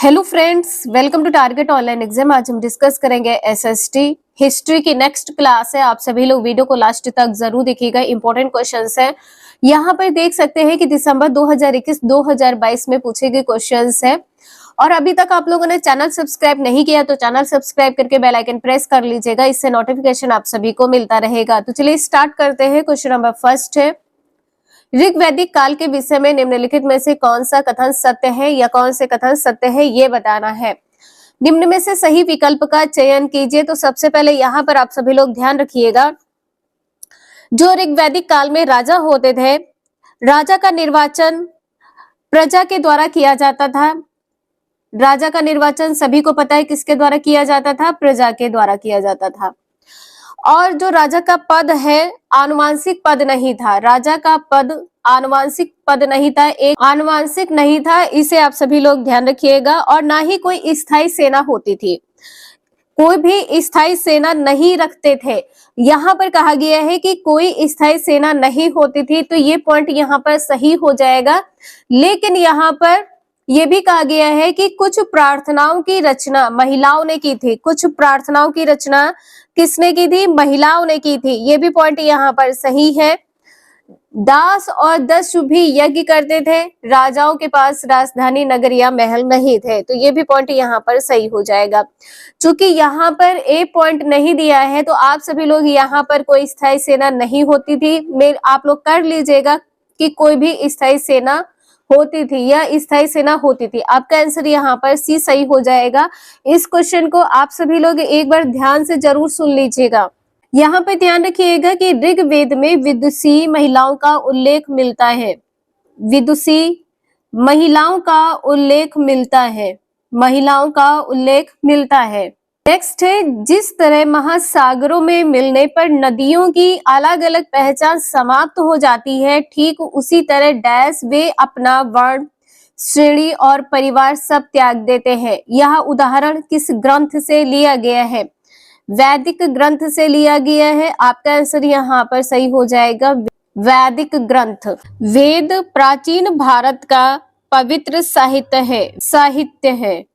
Hello friends, welcome to target online exam. आज हम discuss करेंगे एसएसटी हिस्ट्री की नेक्स्ट क्लास है। आप सभी लोग वीडियो को लास्ट तक जरूर देखिएगा, इंपॉर्टेंट क्वेश्चंस है। यहाँ पर देख सकते हैं कि दिसंबर 2021-2022 में पूछे गए क्वेश्चंस है। और अभी तक आप लोगों ने चैनल सब्सक्राइब नहीं किया तो चैनल सब्सक्राइब करके बेल आइकन प्रेस कर लीजिएगा, इससे नोटिफिकेशन आप सभी को मिलता रहेगा। तो चलिए स्टार्ट करते हैं। क्वेश्चन नंबर फर्स्ट है, ऋग्वैदिक काल के विषय में निम्नलिखित में से कौन सा कथन सत्य है या कौन से कथन सत्य है ये बताना है। निम्न में से सही विकल्प का चयन कीजिए। तो सबसे पहले यहाँ पर आप सभी लोग ध्यान रखिएगा, जो ऋग्वैदिक काल में राजा होते थे, राजा का निर्वाचन प्रजा के द्वारा किया जाता था। राजा का निर्वाचन सभी को पता है किसके द्वारा किया जाता था, प्रजा के द्वारा किया जाता था। और जो राजा का पद है आनुवांशिक पद नहीं था, राजा का पद आनुवांशिक पद नहीं था, एक आनुवांशिक नहीं था, इसे आप सभी लोग ध्यान रखिएगा। और ना ही कोई स्थायी सेना होती थी, कोई भी स्थायी सेना नहीं रखते थे। यहाँ पर कहा गया है कि कोई स्थायी सेना नहीं होती थी, तो ये पॉइंट यहाँ पर सही हो जाएगा। लेकिन यहाँ पर यह भी कहा गया है कि कुछ प्रार्थनाओं की रचना महिलाओं ने की थी। कुछ प्रार्थनाओं की रचना किसने की थी? महिलाओं ने की थी। ये भी पॉइंट यहाँ पर सही है। दास और दस भी यज्ञ करते थे, राजाओं के पास राजधानी नगर या महल नहीं थे, तो ये भी पॉइंट यहाँ पर सही हो जाएगा। चूंकि यहाँ पर ए पॉइंट नहीं दिया है तो आप सभी लोग यहाँ पर कोई स्थायी सेना नहीं होती थी, आप लोग कर लीजिएगा कि कोई भी स्थायी सेना होती थी या स्थायी सेना होती थी। आपका आंसर यहाँ पर सी सही हो जाएगा। इस क्वेश्चन को आप सभी लोग एक बार ध्यान से जरूर सुन लीजिएगा। यहाँ पे ध्यान रखिएगा कि ऋग्वेद में विदुषी महिलाओं का उल्लेख मिलता है। विदुषी महिलाओं का उल्लेख मिलता है, महिलाओं का उल्लेख मिलता है। नेक्स्ट है, जिस तरह महासागरों में मिलने पर नदियों की अलग अलग पहचान समाप्त हो जाती है, ठीक उसी तरह डैश वे अपना वर्ण, श्रेणी और परिवार सब त्याग देते हैं। यह उदाहरण किस ग्रंथ से लिया गया है? वैदिक ग्रंथ से लिया गया है। आपका आंसर यहाँ पर सही हो जाएगा, वैदिक ग्रंथ। वेद प्राचीन भारत का पवित्र साहित्य है,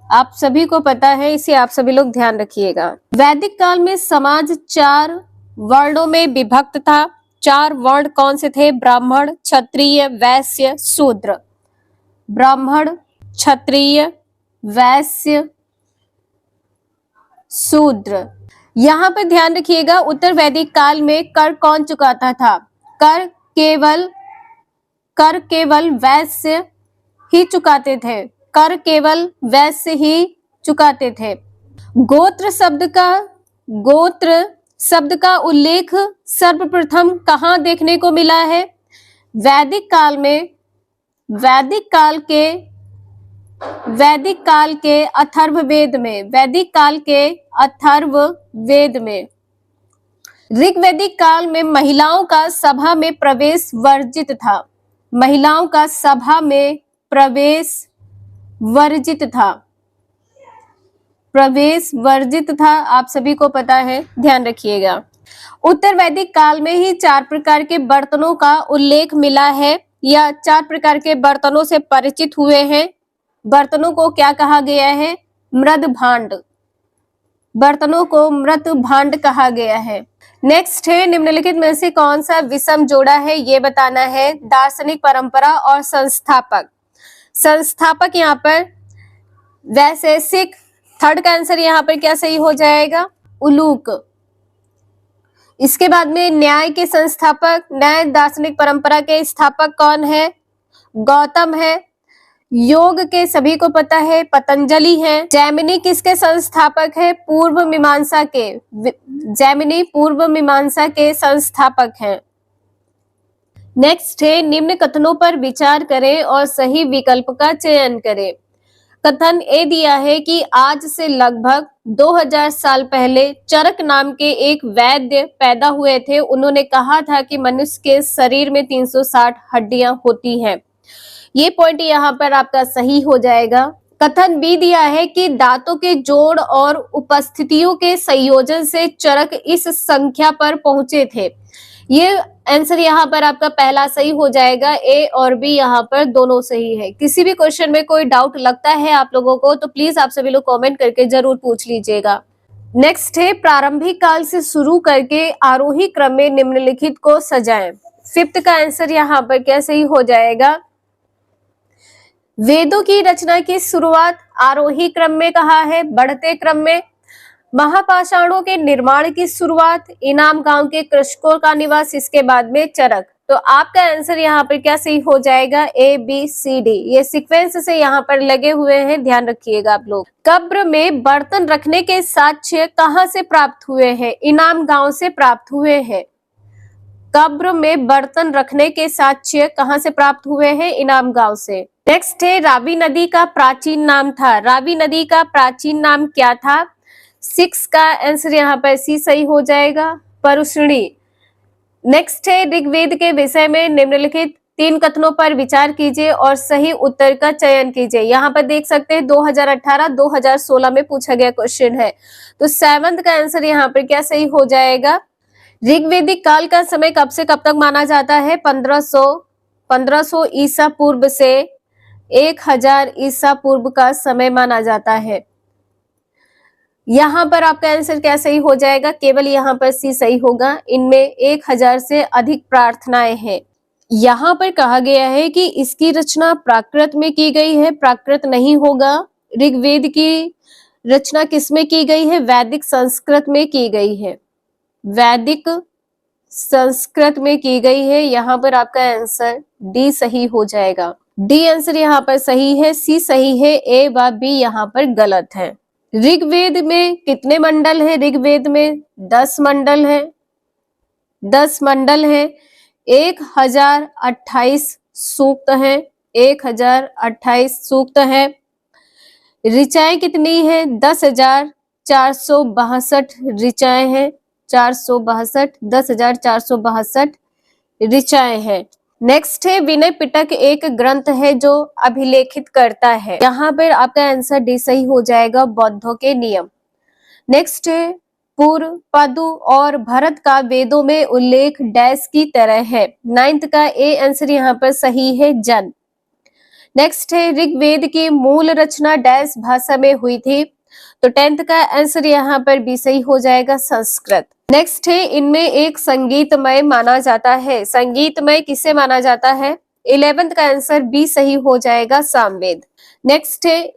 आप सभी को पता है, इसे आप सभी लोग ध्यान रखिएगा। वैदिक काल में समाज 4 वर्णों में विभक्त था। 4 वर्ण कौन से थे? ब्राह्मण, क्षत्रिय, वैश्य, शूद्र। ब्राह्मण, क्षत्रिय, वैश्य, शूद्र। यहाँ पर ध्यान रखिएगा, उत्तर वैदिक काल में कर कौन चुकाता था? कर केवल वैश्य ही चुकाते थे, कर केवल वैश्य ही चुकाते थे। गोत्र शब्द का उल्लेख सर्वप्रथम कहाँ देखने को मिला है? वैदिक काल के अथर्ववेद में। वैदिक काल के अथर्ववेद में। ऋग्वैदिक काल में महिलाओं का सभा में प्रवेश वर्जित था। महिलाओं का सभा में प्रवेश वर्जित था, आप सभी को पता है, ध्यान रखिएगा। उत्तर वैदिक काल में ही 4 प्रकार के बर्तनों का उल्लेख मिला है, या 4 प्रकार के बर्तनों से परिचित हुए हैं। बर्तनों को क्या कहा गया है? मृद भांड। बर्तनों को मृत भांड कहा गया है। नेक्स्ट है, निम्नलिखित में से कौन सा विषम जोड़ा है ये बताना है। दार्शनिक परंपरा और संस्थापक। संस्थापक यहाँ पर वैशेषिक। थर्ड का आंसर यहाँ पर क्या सही हो जाएगा? उलूक। इसके बाद में न्याय के संस्थापक, न्याय दार्शनिक परंपरा के स्थापक कौन है? गौतम है। योग के सभी को पता है, पतंजलि है। जैमिनी किसके संस्थापक है? पूर्व मीमांसा के। जैमिनी पूर्व मीमांसा के संस्थापक हैं। नेक्स्ट है, निम्न कथनों पर विचार करें और सही विकल्प का चयन करें। कथन ए दिया है कि आज से लगभग 2000 साल पहले चरक नाम के एक वैद्य पैदा हुए थे। उन्होंने कहा था कि मनुष्य के शरीर में 360 हड्डियां होती हैं। ये पॉइंट यहाँ पर आपका सही हो जाएगा। कथन बी दिया है कि दांतों के जोड़ और उपस्थितियों के संयोजन से चरक इस संख्या पर पहुंचे थे। ये आंसर यहाँ पर आपका पहला सही हो जाएगा, ए और बी यहाँ पर दोनों सही है। किसी भी क्वेश्चन में कोई डाउट लगता है आप लोगों को तो प्लीज आप सभी लोग कमेंट करके जरूर पूछ लीजिएगा। नेक्स्ट है प्रारंभिक काल से शुरू करके आरोही क्रम में निम्नलिखित को सजाएं। फिफ्थ का आंसर यहाँ पर क्या सही हो जाएगा? वेदों की रचना की शुरुआत आरोही क्रम में कहा है, बढ़ते क्रम में। महापाषाणों के निर्माण की शुरुआत इनाम गांव के कृषकों का निवास, इसके बाद में चरक। तो आपका आंसर यहाँ पर क्या सही हो जाएगा? ए बी सी डी, ये सीक्वेंस से यहाँ पर लगे हुए हैं, ध्यान रखिएगा आप लोग। कब्र में बर्तन रखने के साक्ष्य कहाँ से प्राप्त हुए हैं? इनाम गांव से प्राप्त हुए हैं। कब्र में बर्तन रखने के साक्ष्य कहाँ से प्राप्त हुए हैं? इनाम गांव से। नेक्स्ट है रावी नदी का प्राचीन नाम था। रावी नदी का प्राचीन नाम क्या था? 6 का आंसर यहाँ पर सी सही हो जाएगा, परुष्णी। नेक्स्ट है ऋग्वेद के विषय में निम्नलिखित 3 कथनों पर विचार कीजिए और सही उत्तर का चयन कीजिए। यहाँ पर देख सकते हैं 2018-2016 में पूछा गया क्वेश्चन है। तो 7th का आंसर यहाँ पर क्या सही हो जाएगा? ऋग्वेदिक काल का समय कब से कब तक माना जाता है? 1500 ईसा पूर्व से 1000 ईसा पूर्व का समय माना जाता है। यहाँ पर आपका आंसर क्या सही हो जाएगा? केवल यहाँ पर सी सही होगा। इनमें 1000 से अधिक प्रार्थनाएं हैं। यहाँ पर कहा गया है कि इसकी रचना प्राकृत में की गई है, प्राकृत नहीं होगा। ऋग्वेद की रचना किसमें की गई है? वैदिक संस्कृत में की गई है, वैदिक संस्कृत में की गई है। यहाँ पर आपका आंसर डी सही हो जाएगा। डी आंसर यहाँ पर सही है, सी सही है, ए व बी यहाँ पर गलत है। ऋग्वेद में कितने मंडल है? ऋग्वेद में 10 मंडल है, 10 मंडल है। 1028 सूक्त है, 1028 सूक्त है। ऋचाएं कितनी है? 10,462 ऋचाएं हैं, 462, 10,462 ऋचाएं हैं। नेक्स्ट है विनय पिटक एक ग्रंथ है जो अभिलेखित करता है। यहाँ पर आपका आंसर डी सही हो जाएगा, बौद्धों के नियम। नेक्स्ट है पूर्व, पदु और भरत का वेदों में उल्लेख डैश की तरह है। 9th का ए आंसर यहाँ पर सही है, जन। नेक्स्ट है ऋग्वेद की मूल रचना डैश भाषा में हुई थी। तो 10th का आंसर यहाँ पर बी सही हो जाएगा, संस्कृत। नेक्स्ट है इनमें एक संगीतमय माना जाता है। संगीतमय किसे माना जाता है? 11th का आंसर बी सही हो जाएगा, सामवेद। नेक्स्ट है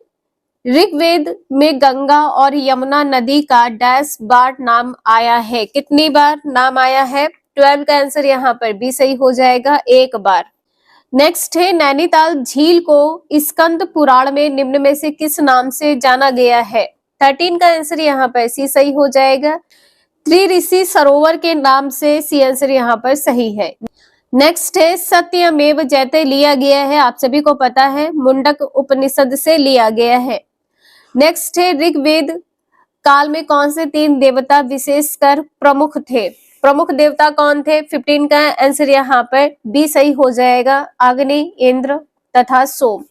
ऋग्वेद में गंगा और यमुना नदी का डैश बार नाम आया है। कितनी बार नाम आया है? 12 का आंसर यहाँ पर बी सही हो जाएगा, 1 बार। नेक्स्ट है नैनीताल झील को स्कंद पुराण में निम्न में से किस नाम से जाना गया है? 13 का आंसर यहाँ पर सी सही हो जाएगा, त्रिऋषि सरोवर के नाम से। सी आंसर यहाँ पर सही है। नेक्स्ट है सत्यमेव जयते लिया गया है, आप सभी को पता है, मुंडक उपनिषद से लिया गया है। नेक्स्ट है ऋग्वेद काल में कौन से 3 देवता विशेषकर प्रमुख थे? प्रमुख देवता कौन थे? 15 का आंसर यहाँ पर बी सही हो जाएगा, अग्नि, इंद्र तथा सोम।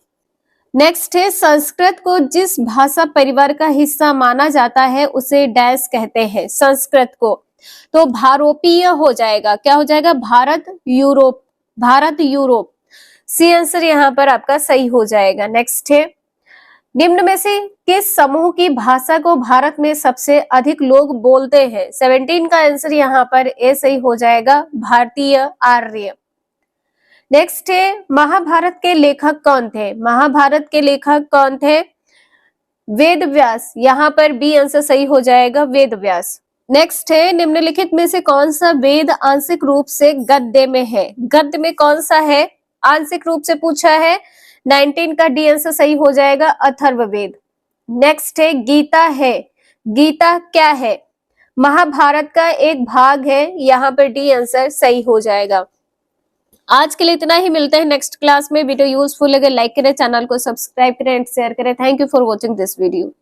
नेक्स्ट है संस्कृत को जिस भाषा परिवार का हिस्सा माना जाता है उसे डैश कहते हैं। संस्कृत को तो भारोपीय हो जाएगा, क्या हो जाएगा? Bharat Europe, Bharat Europe. C answer यहाँ पर आपका सही हो जाएगा। नेक्स्ट है निम्न में से किस समूह की भाषा को भारत में सबसे अधिक लोग बोलते हैं? 17 का आंसर यहाँ पर ए सही हो जाएगा, भारतीय आर्य। नेक्स्ट है महाभारत के लेखक कौन थे? महाभारत के लेखक कौन थे? वेद व्यास। यहाँ पर बी आंसर सही हो जाएगा, वेद व्यास। नेक्स्ट है निम्नलिखित में से कौन सा वेद आंशिक रूप से गद्य में है? गद्य में कौन सा है? आंशिक रूप से पूछा है। 19 का डी आंसर सही हो जाएगा, अथर्ववेद। नेक्स्ट है गीता है। गीता क्या है? महाभारत का एक भाग है, यहाँ पर डी आंसर सही हो जाएगा। आज के लिए इतना ही, मिलते हैं नेक्स्ट क्लास में। वीडियो यूजफुल लगे लाइक करें, चैनल को सब्सक्राइब करें एंड शेयर करें। Thank you for watching this video.